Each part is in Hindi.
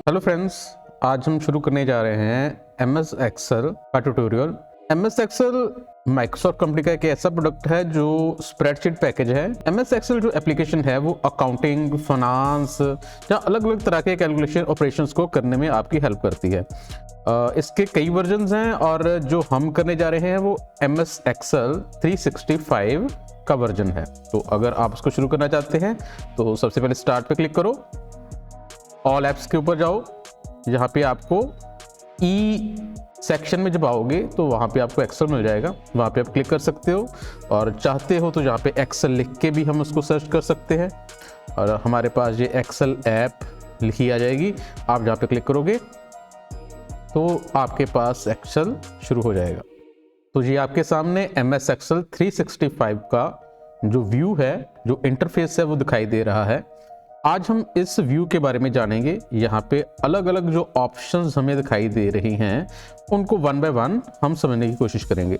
हेलो फ्रेंड्स, आज हम शुरू करने जा रहे हैं MS एक्सेल का tutorial. MS Excel Microsoft company का एक ऐसा प्रोडक्ट है जो स्प्रेडशीट पैकेज है। MS एक्सेल जो एप्लीकेशन है वो अकाउंटिंग, फाइनेंस या अलग अलग तरह के कैलकुलेशन ऑपरेशंस को करने में आपकी हेल्प करती है। इसके कई वर्जन्स हैं और जो हम करने जा रहे हैं वो MS एक्सेल 365 का वर्जन है। तो अगर आप उसको शुरू करना चाहते हैं तो सबसे पहले स्टार्ट पे क्लिक करो, ऑल ऐप्स के ऊपर जाओ। यहाँ पे आपको ई सेक्शन में जब आओगे तो वहाँ पे आपको एक्सेल मिल जाएगा, वहाँ पे आप क्लिक कर सकते हो और चाहते हो तो यहाँ पे एक्सेल लिख के भी हम उसको सर्च कर सकते हैं और हमारे पास ये एक्सेल ऐप लिखी आ जाएगी। आप जहाँ पे क्लिक करोगे तो आपके पास एक्सेल शुरू हो जाएगा। तो ये आपके सामने MS एक्सेल 365 का जो व्यू है, जो इंटरफेस है वो दिखाई दे रहा है। आज हम इस व्यू के बारे में जानेंगे। यहाँ पे अलग अलग जो ऑप्शंस हमें दिखाई दे रही हैं उनको वन बाय वन हम समझने की कोशिश करेंगे।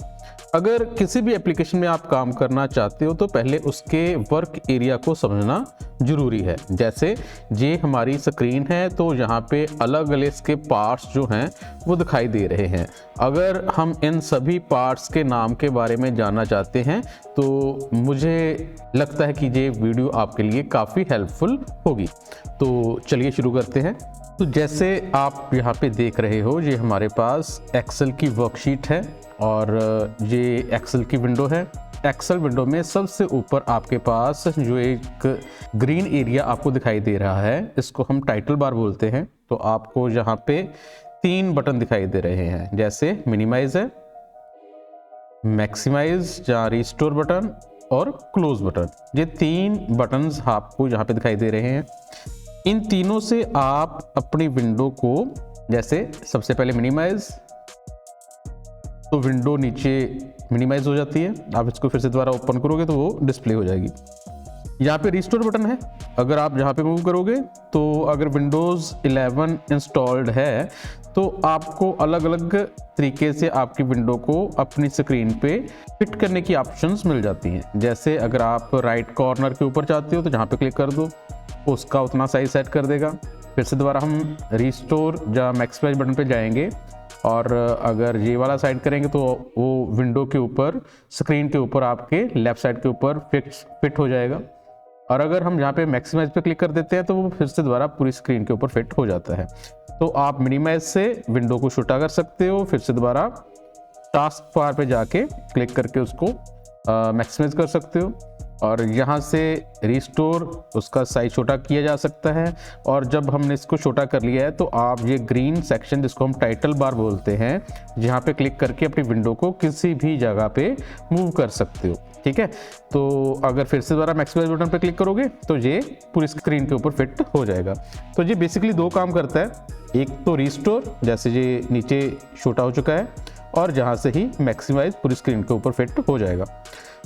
अगर किसी भी एप्लीकेशन में आप काम करना चाहते हो तो पहले उसके वर्क एरिया को समझना जरूरी है। जैसे ये हमारी स्क्रीन है तो यहाँ पे अलग अलग इसके पार्ट्स जो हैं वो दिखाई दे रहे हैं। अगर हम इन सभी पार्ट्स के नाम के बारे में जानना चाहते हैं तो मुझे लगता है कि ये वीडियो आपके लिए काफ़ी हेल्पफुल होगी। तो चलिए शुरू करते हैं। तो जैसे आप यहाँ पे देख रहे हो, ये हमारे पास एक्सेल की वर्कशीट है और ये एक्सेल की विंडो है। एक्सेल विंडो में सबसे ऊपर आपके पास जो एक ग्रीन एरिया आपको दिखाई दे रहा है, इसको हम टाइटल बार बोलते हैं। तो आपको यहाँ पे 3 बटन दिखाई दे रहे हैं, जैसे मिनिमाइज है, मैक्सिमाइज या रिस्टोर बटन और क्लोज बटन। ये 3 बटन्स आपको यहाँ पे दिखाई दे रहे हैं। इन तीनों से आप अपनी विंडो को, जैसे सबसे पहले मिनिमाइज, तो विंडो नीचे मिनिमाइज हो जाती है। आप इसको फिर से दोबारा ओपन करोगे तो वो डिस्प्ले हो जाएगी। यहाँ पे रिस्टोर बटन है, अगर आप यहाँ पे मूव करोगे तो अगर विंडोज़ 11 इंस्टॉल्ड है तो आपको अलग अलग तरीके से आपकी विंडो को अपनी स्क्रीन पे फिट करने की ऑप्शंस मिल जाती हैं। जैसे अगर आप राइट कॉर्नर के ऊपर चाहते हो तो जहाँ पे क्लिक कर दो, उसका उतना साइज सेट कर देगा। फिर से दोबारा हम रिस्टोर या मैक्सिमाइज बटन पे जाएंगे और अगर ये वाला साइड करेंगे तो वो विंडो के ऊपर, स्क्रीन के ऊपर आपके लेफ्ट साइड के ऊपर फिट हो जाएगा। और अगर हम यहाँ पे मैक्सिमाइज पे क्लिक कर देते हैं तो वो फिर से दोबारा पूरी स्क्रीन के ऊपर फिट हो जाता है। तो आप मिनिमाइज से विंडो को छोटा कर सकते हो, फिर से दोबारा टास्क बार पे जाके क्लिक करके उसको मैक्सिमाइज कर सकते हो और यहाँ से रिस्टोर, उसका साइज छोटा किया जा सकता है। और जब हमने इसको छोटा कर लिया है तो आप ये ग्रीन सेक्शन, जिसको हम टाइटल बार बोलते हैं, यहाँ पे क्लिक करके अपनी विंडो को किसी भी जगह पे मूव कर सकते हो। ठीक है, तो अगर फिर से दोबारा मैक्सिमाइज बटन पे क्लिक करोगे तो ये पूरी स्क्रीन के ऊपर फिट हो जाएगा। तो ये बेसिकली 2 काम करता है, एक तो रिस्टोर, जैसे ये नीचे छोटा हो चुका है, और जहाँ से ही मैक्सिमाइज पूरी स्क्रीन के ऊपर फिट हो जाएगा।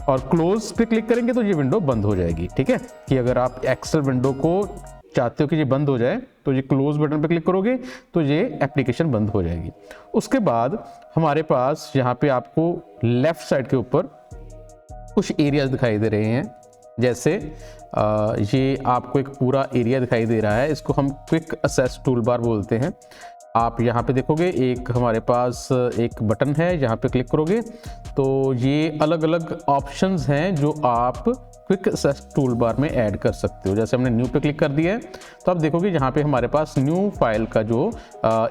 और क्लोज पे क्लिक करेंगे तो ये विंडो बंद हो जाएगी। ठीक है, कि अगर आप एक्सेल विंडो को चाहते हो कि ये बंद हो जाए तो ये क्लोज बटन पे क्लिक करोगे तो ये एप्लीकेशन बंद हो जाएगी। उसके बाद हमारे पास यहाँ पे आपको लेफ्ट साइड के ऊपर कुछ एरियाज दिखाई दे रहे हैं। जैसे ये आपको एक पूरा एरिया दिखाई दे रहा है, इसको हम क्विक एक्सेस टूल बार बोलते हैं। आप यहाँ पे देखोगे एक हमारे पास एक बटन है, यहाँ पे क्लिक करोगे तो ये अलग अलग ऑप्शंस हैं जो आप क्विक एक्सेस टूल बार में ऐड कर सकते हो। जैसे हमने न्यू पे क्लिक कर दिया है तो आप देखोगे यहाँ पे हमारे पास न्यू फाइल का जो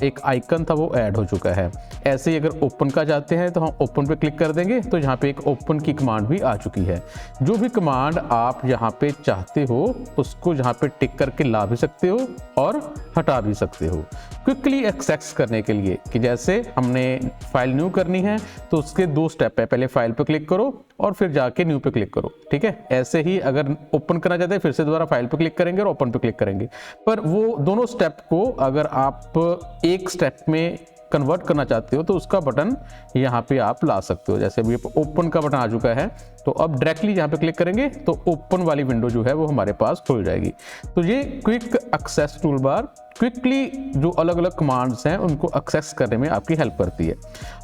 एक आइकन था वो ऐड हो चुका है। ऐसे ही अगर ओपन का चाहते हैं तो हम ओपन पे क्लिक कर देंगे तो यहाँ पे एक ओपन की कमांड भी आ चुकी है। जो भी कमांड आप यहाँ पे चाहते हो उसको यहाँ पे टिक करके ला भी सकते हो और हटा भी सकते हो क्विकली एक्सेस करने के लिए। कि जैसे हमने फाइल न्यू करनी है तो उसके 2 स्टेप है, पहले फाइल पे क्लिक करो और फिर जाके न्यू पे क्लिक करो। ठीक है, ऐसे ही अगर ओपन करना चाहते हैं फिर से दोबारा फाइल पे क्लिक करेंगे और ओपन पे क्लिक करेंगे। पर वो दोनों स्टेप को अगर आप एक स्टेप में कन्वर्ट करना चाहते हो तो उसका बटन यहाँ पे आप ला सकते हो। जैसे अभी ओपन का बटन आ चुका है तो अब डायरेक्टली यहाँ पे क्लिक करेंगे तो ओपन वाली विंडो जो है वो हमारे पास खुल जाएगी। तो ये quick access tool bar quickly जो अलग अलग कमांड्स हैं उनको एक्सेस करने में आपकी हेल्प करती है।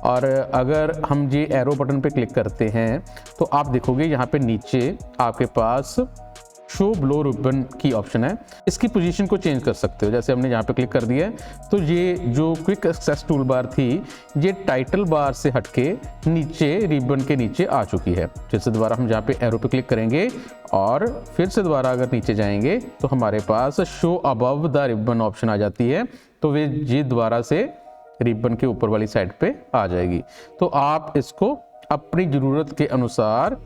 और अगर हम ये एरो बटन पे क्लिक करते हैं तो आप देखोगे यहाँ पे नीचे आपके पास शो बिलो रिबन की ऑप्शन है, इसकी पोजीशन को चेंज कर सकते हो। जैसे हमने यहाँ पे क्लिक कर दिया है तो ये जो क्विक एक्सेस टूल बार थी ये टाइटल बार से हटके नीचे रिबन के नीचे आ चुकी है। फिर से दोबारा हम यहाँ पे एरो पे क्लिक करेंगे और फिर से दोबारा अगर नीचे जाएंगे तो हमारे पास show above the ribbon option आ जाती है, तो वे ये दोबारा से रिबन के ऊपर वाली साइड पे आ जाएगी। तो आप इसको अपनी ज़रूरत के अनुसार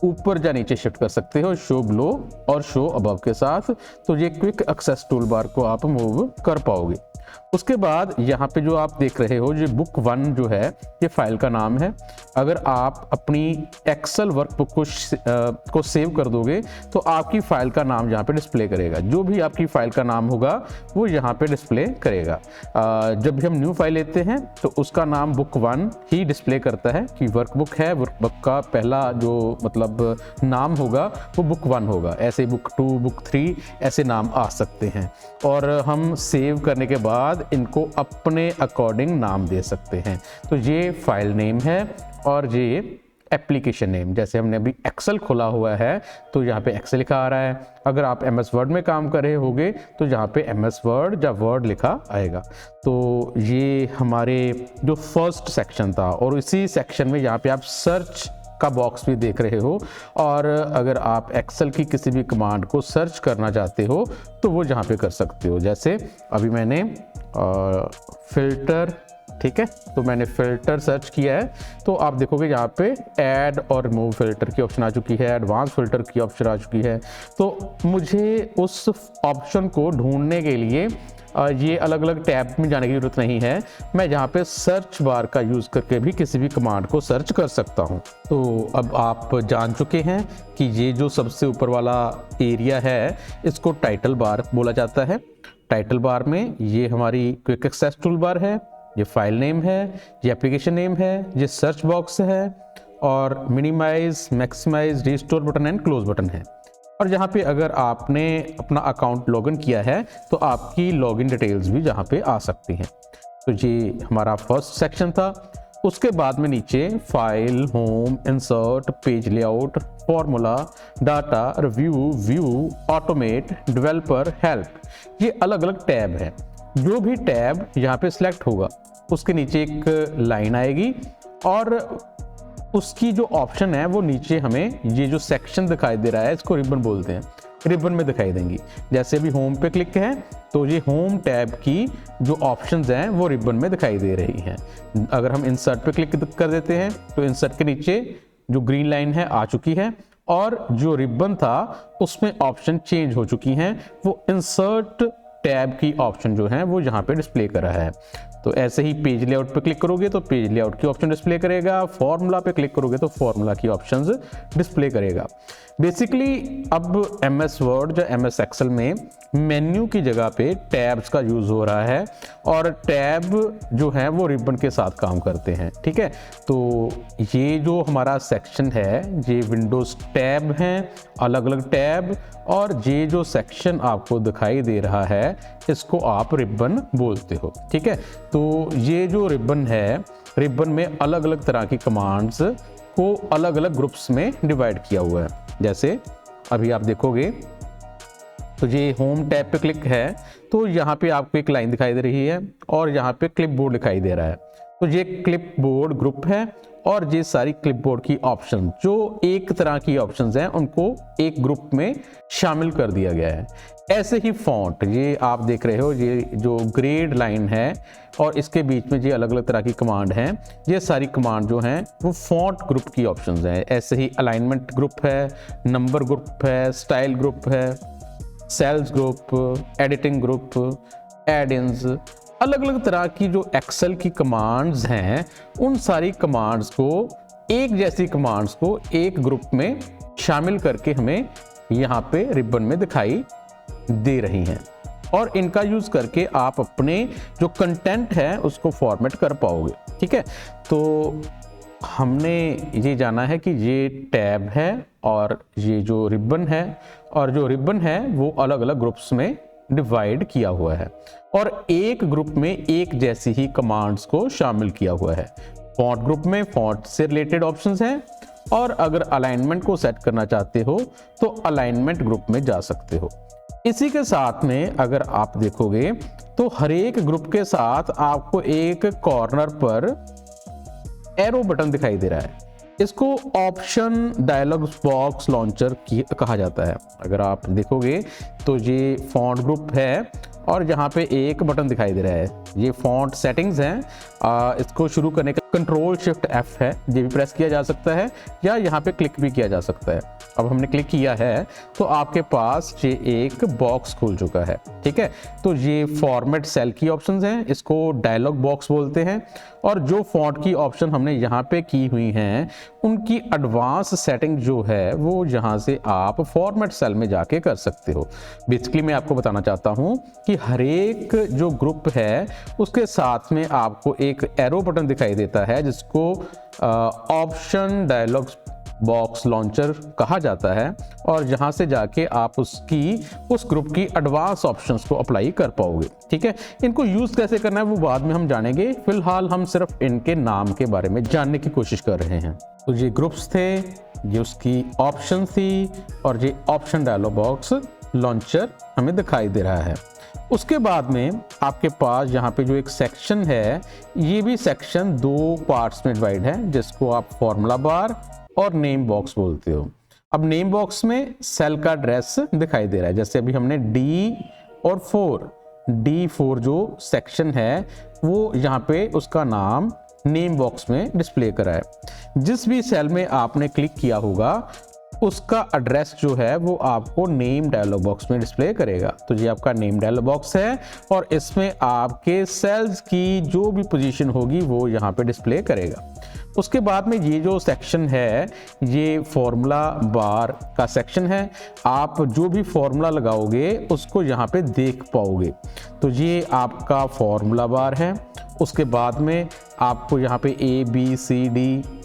ऊपर या नीचे शिफ्ट कर सकते हो शो बिलो और शो अबव के साथ। तो ये क्विक एक्सेस टूल बार को आप मूव कर पाओगे। उसके बाद यहाँ पे जो आप देख रहे हो ये बुक 1 जो है ये फाइल का नाम है। अगर आप अपनी एक्सेल वर्कबुक को सेव कर दोगे तो आपकी फाइल का नाम यहाँ पे डिस्प्ले करेगा। जो भी आपकी फाइल का नाम होगा वो यहाँ पे डिस्प्ले करेगा। जब भी हम न्यू फाइल लेते हैं तो उसका नाम बुक 1 ही डिस्प्ले करता है कि वर्कबुक है, वर्कबुक का पहला जो मतलब नाम होगा वो बुक 1 होगा। ऐसे बुक 2, बुक 3 ऐसे नाम आ सकते हैं और हम सेव करने के बाद इनको अपने अकॉर्डिंग नाम दे सकते हैं। तो ये फाइल नेम है और ये एप्लीकेशन नेम। जैसे हमने अभी एक्सेल खोला हुआ है तो यहाँ पे एक्सेल लिखा आ रहा है। अगर आप एमएस वर्ड में काम कर रहे होगे तो यहाँ पे एमएस वर्ड या वर्ड लिखा आएगा। तो ये हमारे जो फर्स्ट सेक्शन था और इसी सेक्शन में यहाँ पे आप सर्च का बॉक्स भी देख रहे हो और अगर आप एक्सेल की किसी भी कमांड को सर्च करना चाहते हो तो वो यहाँ पे कर सकते हो। जैसे अभी मैंने फिल्टर, ठीक है, तो मैंने फिल्टर सर्च किया है तो आप देखोगे यहाँ पे ऐड और रिमूव फिल्टर की ऑप्शन आ चुकी है, एडवांस फिल्टर की ऑप्शन आ चुकी है। तो मुझे उस ऑप्शन को ढूंढने के लिए ये अलग अलग टैब में जाने की जरूरत नहीं है। मैं यहाँ पे सर्च बार का यूज़ करके भी किसी भी कमांड को सर्च कर सकता हूँ। तो अब आप जान चुके हैं कि ये जो सबसे ऊपर वाला एरिया है इसको टाइटल बार बोला जाता है। टाइटल बार में ये हमारी क्विक एक्सेस टूल बार है, ये फाइल नेम है, ये एप्लीकेशन नेम है, ये सर्च बॉक्स है और minimise, maximise, restore button and close button है। और यहाँ पे अगर आपने अपना अकाउंट लॉगिन किया है तो आपकी लॉगिन डिटेल्स भी यहाँ पे आ सकती हैं। तो ये हमारा फर्स्ट सेक्शन था। उसके बाद में नीचे file, home, insert, page layout, formula, data, review, view, automate, developer, help, ये अलग अलग टैब है। जो भी टैब यहाँ पे सिलेक्ट होगा उसके नीचे एक लाइन आएगी और उसकी जो ऑप्शन है वो नीचे हमें ये जो सेक्शन दिखाई दे रहा है इसको रिबन बोलते हैं, रिबन में दिखाई देंगी। जैसे अभी होम पे क्लिक है तो ये होम टैब की जो ऑप्शंस हैं वो रिबन में दिखाई दे रही हैं। अगर हम इंसर्ट पे क्लिक कर देते हैं तो इंसर्ट के नीचे जो ग्रीन लाइन है आ चुकी है और जो रिबन था उसमें ऑप्शन चेंज हो चुकी हैं। वो इंसर्ट टैब की ऑप्शन जो है वो यहाँ पे डिस्प्ले कर रहा है। तो ऐसे ही पेज लेआउट पे क्लिक करोगे तो पेज लेआउट की ऑप्शन डिस्प्ले करेगा, फॉर्मूला पे क्लिक करोगे तो फॉर्मूला की ऑप्शंस डिस्प्ले करेगा। बेसिकली अब एमएस वर्ड या एमएस एक्सेल में मेन्यू की जगह पे टैब्स का यूज हो रहा है और टैब जो है वो रिबन के साथ काम करते हैं। ठीक है, तो ये जो हमारा सेक्शन है ये विंडोज टैब हैं, अलग अलग टैब, और ये जो सेक्शन आपको दिखाई दे रहा है इसको आप रिबन बोलते हो। ठीक है, तो ये जो रिबन है, रिबन में अलग अलग तरह की कमांड्स को अलग अलग ग्रुप्स में डिवाइड किया हुआ है। जैसे अभी आप देखोगे तो ये होम टैब पे क्लिक है तो यहाँ पे आपको एक लाइन दिखाई दे रही है और यहाँ पे क्लिपबोर्ड दिखाई दे रहा है। तो ये क्लिपबोर्ड ग्रुप है और ये सारी क्लिपबोर्ड की ऑप्शन जो एक तरह की ऑप्शंस हैं उनको एक ग्रुप में शामिल कर दिया गया है। ऐसे ही फॉन्ट, ये आप देख रहे हो ये जो ग्रेड लाइन है और इसके बीच में ये अलग अलग तरह की कमांड हैं, ये सारी कमांड जो हैं वो फॉन्ट ग्रुप की ऑप्शंस हैं। ऐसे ही अलाइनमेंट ग्रुप है, नंबर ग्रुप है, स्टाइल ग्रुप है, सेल्स ग्रुप, एडिटिंग ग्रुप, एड-इन्स, अलग अलग तरह की जो एक्सेल की कमांड्स हैं उन सारी कमांड्स को, एक जैसी कमांड्स को एक ग्रुप में शामिल करके हमें यहाँ पे रिबन में दिखाई दे रही हैं और इनका यूज करके आप अपने जो कंटेंट है उसको फॉर्मेट कर पाओगे। ठीक है, तो हमने ये जाना है कि ये टैब है और ये जो रिबन है, और जो रिबन है वो अलग अलग ग्रुप्स में डिवाइड किया हुआ है और एक ग्रुप में एक जैसी ही कमांड्स को शामिल किया हुआ है। फॉन्ट ग्रुप में फॉन्ट से रिलेटेड ऑप्शंस हैं और अगर अलाइनमेंट को सेट करना चाहते हो तो अलाइनमेंट ग्रुप में जा सकते हो। इसी के साथ में अगर आप देखोगे तो हर एक ग्रुप के साथ आपको एक कॉर्नर पर एरो बटन दिखाई दे रहा है। इसको ऑप्शन डायलॉग बॉक्स लॉन्चर कहा जाता है। अगर आप देखोगे तो ये फॉन्ट ग्रुप है और यहाँ पे एक बटन दिखाई दे रहा है, ये फॉन्ट सेटिंग्स हैं। इसको शुरू करने का Ctrl+Shift+F है, ये भी प्रेस किया जा सकता है या यहाँ पे क्लिक भी किया जा सकता है। अब हमने क्लिक किया है तो आपके पास ये एक बॉक्स खुल चुका है, ठीक है। तो ये फॉर्मेट सेल की ऑप्शंस हैं, इसको डायलॉग बॉक्स बोलते हैं। और जो फॉन्ट की ऑप्शन हमने यहाँ पे की हुई हैं उनकी एडवांस सेटिंग जो है वो यहाँ से आप फॉर्मेट सेल में जाके कर सकते हो। बेसिकली मैं आपको बताना चाहता हूँ कि हर एक जो ग्रुप है उसके साथ में आपको एक एरो बटन दिखाई देता है जिसको ऑप्शन डायलॉग बॉक्स लॉन्चर कहा जाता है, और जहां से जाके आप उस ग्रुप की एडवांस ऑप्शंस को अप्लाई कर पाओगे, ठीक है। इनको यूज कैसे करना है वो बाद में हम जानेंगे, फिलहाल हम सिर्फ इनके नाम के बारे में जानने की कोशिश कर रहे हैं। तो ये ग्रुप्स थे, ये उसकी ऑप्शन थी और ये ऑप्शन डायलॉग बॉक्स लॉन्चर हमें दिखाई दे रहा है। उसके बाद में आपके पास यहाँ पे जो एक सेक्शन है, ये भी सेक्शन दो पार्ट्स में डिवाइड है, जिसको आप फॉर्मूला बार और नेम बॉक्स बोलते हो। अब नेम बॉक्स में सेल का एड्रेस दिखाई दे रहा है, जैसे अभी हमने D4 जो सेक्शन है वो यहाँ पे उसका नाम नेम बॉक्स में डिस्प्ले करा है। जिस भी सेल में आपने क्लिक किया होगा उसका एड्रेस जो है वो आपको नेम डायलॉग बॉक्स में डिस्प्ले करेगा। तो ये आपका नेम डायलॉग बॉक्स है और इसमें आपके सेल्स की जो भी पोजीशन होगी वो यहाँ पे डिस्प्ले करेगा। उसके बाद में ये जो सेक्शन है ये फॉर्मूला बार का सेक्शन है। आप जो भी फॉर्मूला लगाओगे उसको यहाँ पे देख पाओगे। तो ये आपका फॉर्मूला बार है। उसके बाद में आपको यहाँ पे ABCD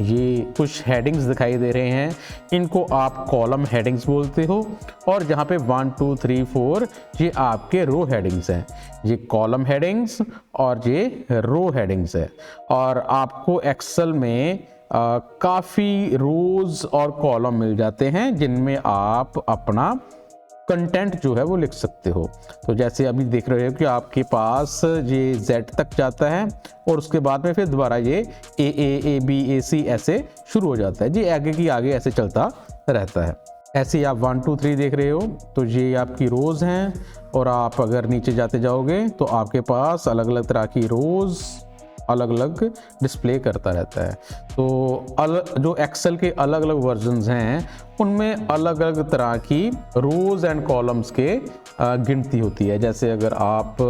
ये कुछ हेडिंग्स दिखाई दे रहे हैं, इनको आप कॉलम हेडिंग्स बोलते हो। और यहाँ पे 1 2 3 4 ये आपके रो हेडिंग्स हैं, ये कॉलम हेडिंग्स और ये रो हेडिंग्स है। और आपको एक्सेल में काफ़ी रोज और कॉलम मिल जाते हैं जिनमें आप अपना कंटेंट जो है वो लिख सकते हो। तो जैसे अभी देख रहे हो कि आपके पास ये Z तक जाता है और उसके बाद में फिर दोबारा ये A B ऐसे शुरू हो जाता है, ये आगे की आगे ऐसे चलता रहता है। ऐसे ही आप 1 2 3 देख रहे हो तो ये आपकी रोज़ हैं, और आप अगर नीचे जाते जाओगे तो आपके पास अलग अलग तरह की रोज़ अलग अलग डिस्प्ले करता रहता है। तो जो एक्सेल के अलग अलग वर्जन्स हैं उनमें अलग अलग तरह की रोज़ एंड कॉलम्स के गिनती होती है। जैसे अगर आप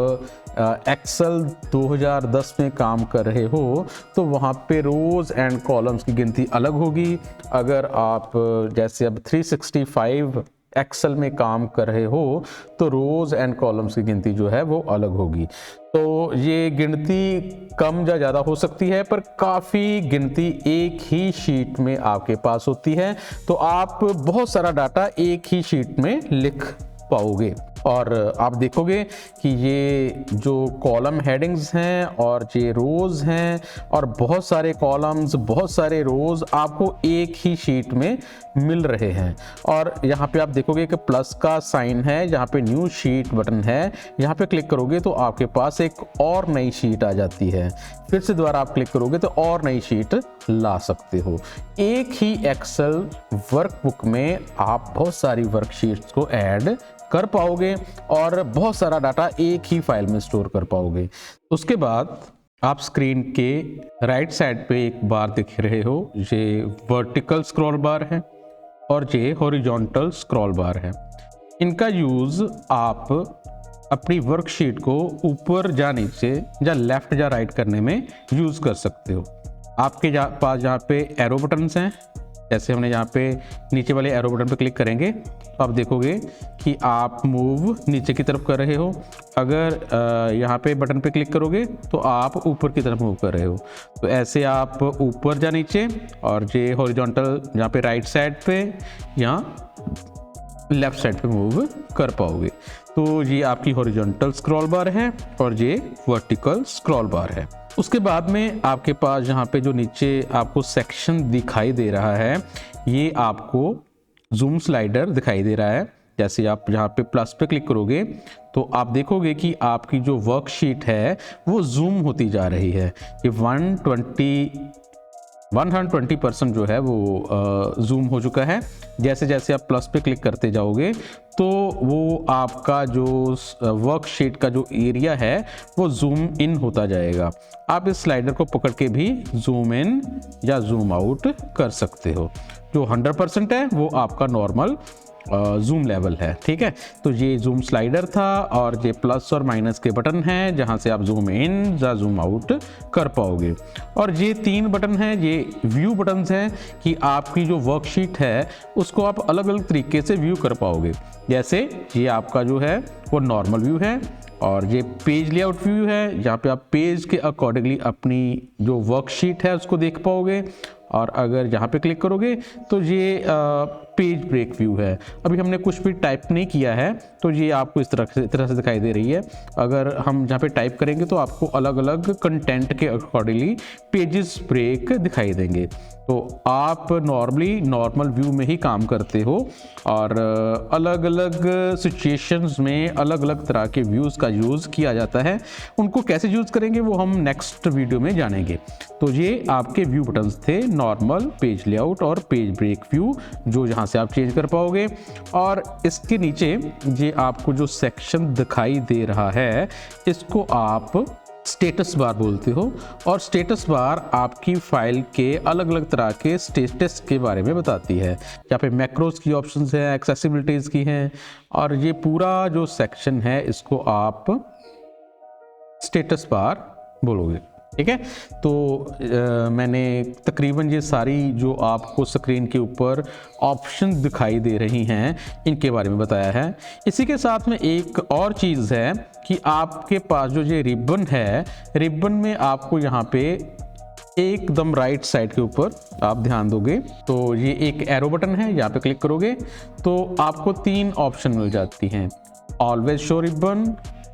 एक्सेल 2010 में काम कर रहे हो तो वहाँ पे रोज़ एंड कॉलम्स की गिनती अलग होगी। अगर आप जैसे अब 365 एक्सेल में काम कर रहे हो तो रोज़ एंड कॉलम्स की गिनती जो है वो अलग होगी। तो ये गिनती कम या ज़्यादा हो सकती है, पर काफ़ी गिनती एक ही शीट में आपके पास होती है। तो आप बहुत सारा डाटा एक ही शीट में लिख पाओगे। और आप देखोगे कि ये जो कॉलम हेडिंग्स हैं और ये रोज़ हैं और बहुत सारे कॉलम्स बहुत सारे रोज़ आपको एक ही शीट में मिल रहे हैं। और यहाँ पे आप देखोगे कि प्लस का साइन है, यहाँ पे न्यू शीट बटन है, यहाँ पे क्लिक करोगे तो आपके पास एक और नई शीट आ जाती है। फिर से दोबारा आप क्लिक करोगे तो और नई शीट ला सकते हो। एक ही एक्सेल वर्कबुक में आप बहुत सारी वर्कशीट्स को ऐड कर पाओगे और बहुत सारा डाटा एक ही फाइल में स्टोर कर पाओगे। उसके बाद आप स्क्रीन के राइट साइड पे एक बार दिख रहे हो, ये वर्टिकल स्क्रॉल बार है और ये हॉरिजॉन्टल स्क्रॉल बार है। इनका यूज़ आप अपनी वर्कशीट को ऊपर या नीचे या लेफ्ट या राइट करने में यूज़ कर सकते हो। आपके पास यहाँ पे एरो बटन्स हैं, जैसे हमने यहाँ पे नीचे वाले एरो बटन पे क्लिक करेंगे तो आप देखोगे कि आप मूव नीचे की तरफ कर रहे हो। अगर यहाँ पे बटन पे क्लिक करोगे तो आप ऊपर की तरफ मूव कर रहे हो। तो ऐसे आप ऊपर या नीचे, और ये हॉरिजॉन्टल यहाँ पे राइट साइड पे यहाँ लेफ्ट साइड पे मूव कर पाओगे। तो ये आपकी हॉरिजॉन्टल स्क्रॉल बार है और ये वर्टिकल स्क्रॉल बार है। उसके बाद में आपके पास यहाँ पे जो नीचे आपको सेक्शन दिखाई दे रहा है, ये आपको जूम स्लाइडर दिखाई दे रहा है। जैसे आप यहाँ पे प्लस पे क्लिक करोगे तो आप देखोगे कि आपकी जो वर्कशीट है वो जूम होती जा रही है। ये 120% जो है वो जूम हो चुका है। जैसे जैसे आप प्लस पे क्लिक करते जाओगे तो वो आपका जो वर्कशीट का जो एरिया है वो जूम इन होता जाएगा। आप इस स्लाइडर को पकड़ के भी जूम इन या जूम आउट कर सकते हो। जो 100% है वो आपका नॉर्मल जूम लेवल है, ठीक है। तो ये जूम स्लाइडर था और ये प्लस और माइनस के बटन हैं जहां से आप जूम इन या जूम आउट कर पाओगे। और ये 3 बटन हैं, ये व्यू बटन्स हैं कि आपकी जो वर्कशीट है उसको आप अलग अलग तरीके से व्यू कर पाओगे। जैसे ये आपका जो है वो नॉर्मल व्यू है और ये पेज लेआउट व्यू है। यहाँ पे आप पेज के अकॉर्डिंगली अपनी जो वर्कशीट है उसको देख पाओगे। और अगर यहाँ पे क्लिक करोगे तो ये पेज ब्रेक व्यू है। अभी हमने कुछ भी टाइप नहीं किया है तो ये आपको इस तरह से दिखाई दे रही है। अगर हम यहाँ पे टाइप करेंगे तो आपको अलग अलग कंटेंट के अकॉर्डिंगली पेजेस ब्रेक दिखाई देंगे। तो आप नॉर्मल व्यू में ही काम करते हो और अलग अलग सिचुएशंस में अलग अलग तरह के व्यूज़ का यूज़ किया जाता है। उनको कैसे यूज़ करेंगे वो हम नेक्स्ट वीडियो में जानेंगे। तो ये आपके व्यू बटन्स थे, नॉर्मल, पेज लेआउट और पेज ब्रेक व्यू, जो यहाँ से आप चेंज कर पाओगे। और इसके नीचे ये आपको जो सेक्शन दिखाई दे रहा है इसको आप स्टेटस बार बोलते हो। और स्टेटस बार आपकी फाइल के अलग अलग तरह के स्टेटस के बारे में बताती है। यहाँ पे मैक्रोस की ऑप्शंस हैं, एक्सेसिबिलिटीज़ की हैं, और ये पूरा जो सेक्शन है इसको आप स्टेटस बार बोलोगे, ठीक है। तो मैंने तकरीबन ये सारी जो आपको स्क्रीन के ऊपर ऑप्शन दिखाई दे रही हैं इनके बारे में बताया है। इसी के साथ में एक और चीज़ है कि आपके पास जो ये रिबन है, रिबन में आपको यहाँ पे एकदम राइट साइड के ऊपर आप ध्यान दोगे तो ये एक एरो बटन है। यहाँ पे क्लिक करोगे तो आपको 3 ऑप्शन मिल जाती हैं। Always show ribbon,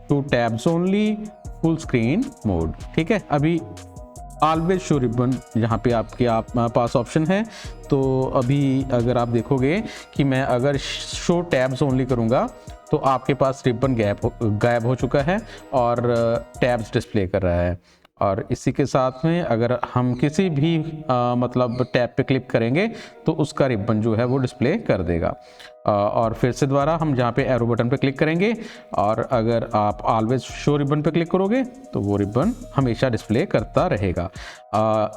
2 tabs only, full screen mode, ठीक है। अभी ऑलवेज शो रिबन यहाँ पे आपके पास ऑप्शन है। तो अभी अगर आप देखोगे कि मैं अगर शो टैब्स ओनली करूँगा तो आपके पास रिबन गायब हो चुका है और टैब्स डिस्प्ले कर रहा है। और इसी के साथ में अगर हम किसी भी मतलब टैब पे क्लिक करेंगे तो उसका रिबन जो है वो डिस्प्ले कर देगा। और फिर से दोबारा हम जहाँ पे एरो बटन पे क्लिक करेंगे और अगर आप ऑलवेज शो रिबन पे क्लिक करोगे तो वो रिबन हमेशा डिस्प्ले करता रहेगा।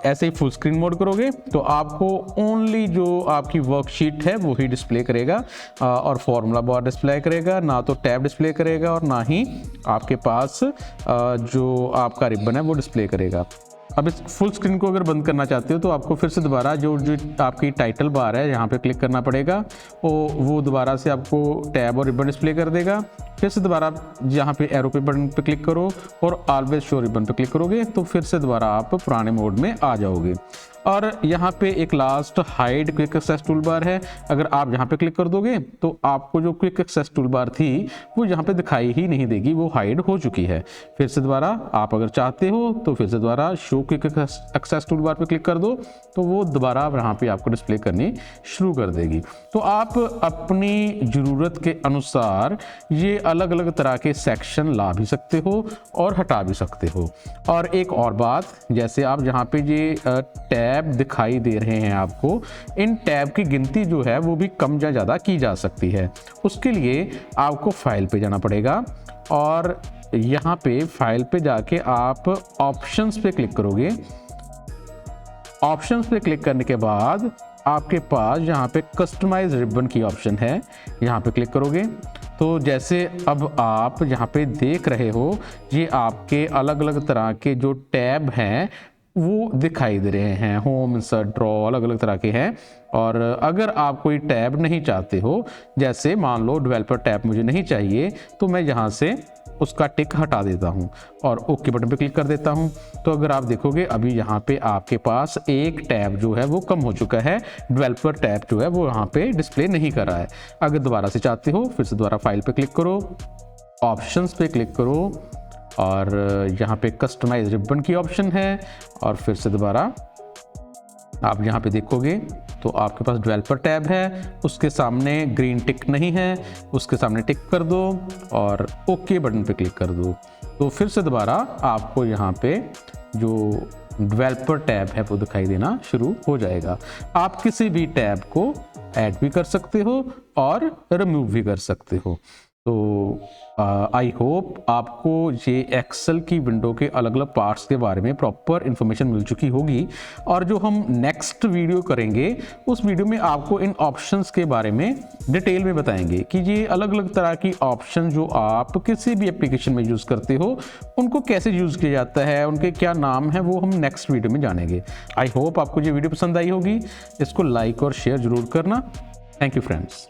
ऐसे ही फुल स्क्रीन मोड करोगे तो आपको ओनली जो आपकी वर्कशीट है वो ही डिस्प्ले करेगा और फॉर्मूला बार डिस्प्ले करेगा, ना तो टैब डिस्प्ले करेगा और ना ही आपके पास जो आपका रिबन है वो डिस्प्ले करेगा। अब इस फुल स्क्रीन को अगर बंद करना चाहते हो तो आपको फिर से दोबारा जो आपकी टाइटल बार है यहाँ पे क्लिक करना पड़ेगा। वो दोबारा से आपको टैब और रिबन डिस्प्ले कर देगा। फिर से दोबारा यहाँ पे एरो पे बटन पे क्लिक करो और ऑलवेज शो रिबन पे क्लिक करोगे तो फिर से दोबारा आप पुराने मोड में आ जाओगे। और यहाँ पे एक last hide quick access tool bar है। अगर आप यहाँ पे क्लिक कर दोगे तो आपको जो क्विक एक्सेस टूल बार थी वो यहाँ पे दिखाई ही नहीं देगी, वो हाइड हो चुकी है। फिर से दोबारा आप अगर चाहते हो तो फिर से दोबारा show quick access tool bar पे क्लिक कर दो तो वो दोबारा यहाँ पे आपको डिस्प्ले करनी शुरू कर देगी। तो आप अपनी ज़रूरत के अनुसार ये अलग अलग तरह के सेक्शन ला भी सकते हो और हटा भी सकते हो। और एक और बात, जैसे आप यहाँ पे ये टैब दिखाई दे रहे हैं आपको, इन टैब की गिनती जो है वो भी कम या ज़्यादा की जा सकती है। उसके लिए आपको फाइल पे जाना पड़ेगा और यहाँ पे फाइल पे जाके आप ऑप्शंस पे क्लिक करोगे। ऑप्शंस पे क्लिक करने के बाद आपके पास यहाँ पे कस्टमाइज रिबन की ऑप्शन है, यहाँ पे क्लिक करोगे तो जैसे अब आप यहाँ पे देख रहे हो ये आपके अलग अलग तरह के जो टैब हैं वो दिखाई दे रहे हैं। होम, इंसर्ट, ड्रॉ अलग अलग तरह के हैं। और अगर आप कोई टैब नहीं चाहते हो, जैसे मान लो डेवलपर टैब मुझे नहीं चाहिए, तो मैं यहाँ से उसका टिक हटा देता हूँ और ओके बटन पे क्लिक कर देता हूँ। तो अगर आप देखोगे अभी यहाँ पे आपके पास एक टैब जो है वो कम हो चुका है, डेवलपर टैब जो है वो यहाँ पे डिस्प्ले नहीं कर रहा है। अगर दोबारा से चाहते हो फिर से दोबारा फाइल पे क्लिक करो, ऑप्शंस पे क्लिक करो और यहाँ पे कस्टमाइज रिबन की ऑप्शन है, और फिर से दोबारा आप यहाँ पे देखोगे तो आपके पास डेवलपर टैब है, उसके सामने ग्रीन टिक नहीं है, उसके सामने टिक कर दो और ओके बटन पे क्लिक कर दो। तो फिर से दोबारा आपको यहाँ पे जो डेवलपर टैब है वो दिखाई देना शुरू हो जाएगा। आप किसी भी टैब को ऐड भी कर सकते हो और रिमूव भी कर सकते हो। तो आई होप आपको ये एक्सेल की विंडो के अलग अलग पार्ट्स के बारे में प्रॉपर इन्फॉर्मेशन मिल चुकी होगी, और जो हम नेक्स्ट वीडियो करेंगे उस वीडियो में आपको इन ऑप्शंस के बारे में डिटेल में बताएंगे कि ये अलग अलग तरह की ऑप्शन जो आप किसी भी एप्लीकेशन में यूज़ करते हो उनको कैसे यूज़ किया जाता है, उनके क्या नाम है, वो हम नेक्स्ट वीडियो में जानेंगे। आई होप आपको ये वीडियो पसंद आई होगी। इसको लाइक और शेयर जरूर करना। Thank you friends.